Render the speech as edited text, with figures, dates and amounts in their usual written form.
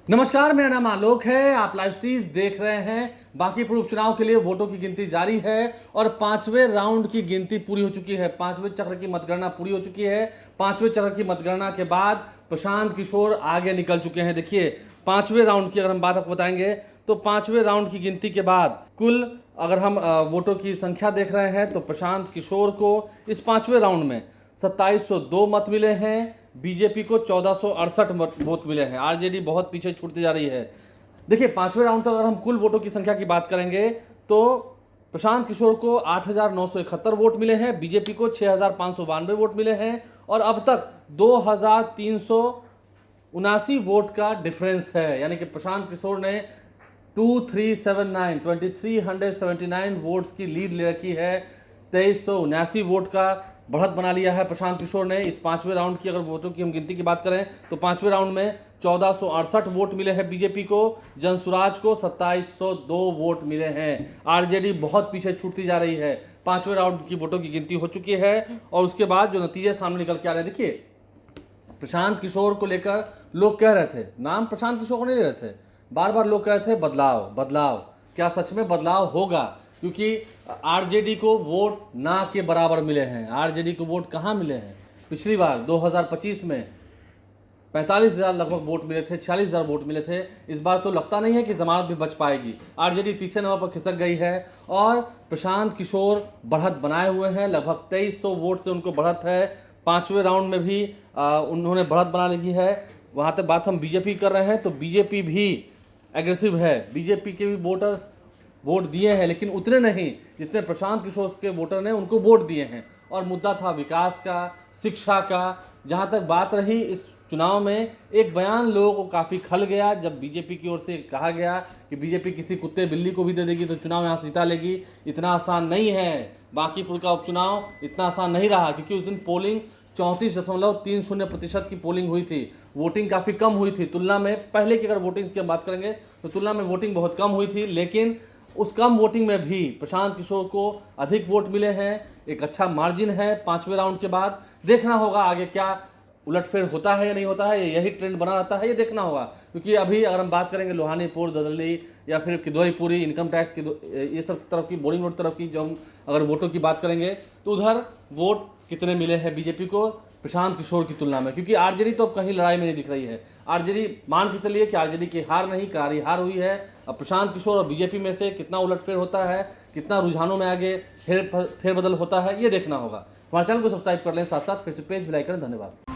नमस्कार, मेरा नाम आलोक है। आप लाइव स्ट्रीज देख रहे हैं। बांकीपुर उपचुनाव के लिए वोटों की गिनती जारी है और पांचवें राउंड की गिनती पूरी हो चुकी है। पांचवें चक्र की मतगणना पूरी हो चुकी है। पांचवें चक्र की मतगणना के बाद प्रशांत किशोर आगे निकल चुके हैं। देखिए, पांचवें राउंड की अगर हम बात आपको बताएंगे तो पांचवें राउंड की गिनती के बाद कुल अगर हम वोटों की संख्या देख रहे हैं तो प्रशांत किशोर को इस पांचवें राउंड में 2702 मत मिले हैं। बीजेपी को 1468 वोट मिले हैं। आरजेडी बहुत पीछे छूटती जा रही है। देखिए, पांचवें राउंड तक अगर हम कुल वोटों की संख्या की बात करेंगे तो प्रशांत किशोर को 8971 वोट मिले हैं, बीजेपी को 6592 वोट मिले हैं और अब तक 2379 वोट का डिफरेंस है। यानी कि प्रशांत किशोर ने 2379 वोट्स की लीड ले रखी है। 2379 वोट का बढ़त बना लिया है प्रशांत किशोर ने। इस पांचवें राउंड की अगर वोटों की हम गिनती की बात करें तो पांचवें राउंड में 1468 वोट मिले हैं बीजेपी को, जनसुराज को 2702 वोट मिले हैं। आरजेडी बहुत पीछे छूटती जा रही है। पांचवें राउंड की वोटों की गिनती हो चुकी है और उसके बाद जो नतीजे सामने निकल के आ रहे हैं, देखिए, प्रशांत किशोर को लेकर लोग कह रहे थे, नाम प्रशांत किशोर को नहीं ले रहे थे, बार बार लोग कह रहे थे बदलाव बदलाव। क्या सच में बदलाव होगा? क्योंकि आरजेडी को वोट ना के बराबर मिले हैं। आरजेडी को वोट कहाँ मिले हैं? पिछली बार 2025 में 45,000 लगभग वोट मिले थे, 46,000 वोट मिले थे। इस बार तो लगता नहीं है कि जमानत भी बच पाएगी। आरजेडी तीसरे नंबर पर खिसक गई है और प्रशांत किशोर बढ़त बनाए हुए हैं। लगभग 2300 वोट से उनको बढ़त है। पांचवें राउंड में भी उन्होंने बढ़त बना ली है। वहाँ तक बात हम बीजेपी कर रहे हैं तो बीजेपी भी एग्रेसिव है। बीजेपी के भी वोटर्स वोट दिए हैं, लेकिन उतने नहीं जितने प्रशांत किशोर के वोटर ने उनको वोट दिए हैं। और मुद्दा था विकास का, शिक्षा का। जहाँ तक बात रही इस चुनाव में, एक बयान लोगों को काफ़ी खल गया जब बीजेपी की ओर से कहा गया कि बीजेपी किसी कुत्ते बिल्ली को भी दे देगी तो चुनाव यहाँ से जिता लेगी। इतना आसान नहीं है। बांकीपुर का उपचुनाव इतना आसान नहीं रहा क्योंकि उस दिन पोलिंग 34.30% की पोलिंग हुई थी। वोटिंग काफ़ी कम हुई थी तुलना में पहले की। अगर वोटिंग की हम बात करेंगे तो तुलना में वोटिंग बहुत कम हुई थी, लेकिन उस कम वोटिंग में भी प्रशांत किशोर को अधिक वोट मिले हैं। एक अच्छा मार्जिन है। पांचवें राउंड के बाद देखना होगा आगे क्या उलटफेर होता है या नहीं होता है, यही ट्रेंड बना रहता है, ये देखना होगा। क्योंकि अभी अगर हम बात करेंगे लोहानीपुर, ददली या फिर किदवईपुरी, इनकम टैक्स की ये सब तरफ की, बोरिंग रोड तरफ की जो हम अगर वोटों की बात करेंगे तो उधर वोट कितने मिले हैं बीजेपी को प्रशांत किशोर की तुलना में। क्योंकि आरजेडी तो अब कहीं लड़ाई में नहीं दिख रही है। आरजेडी मान के चलिए कि आरजेडी की हार नहीं, करारी हार हुई है। अब प्रशांत किशोर और बीजेपी में से कितना उलटफेर होता है, कितना रुझानों में आगे फेरबदल होता है, ये देखना होगा। हमारे चैनल को सब्सक्राइब कर लें, साथ साथ फेसबुक पेज भी लाइक करें। धन्यवाद।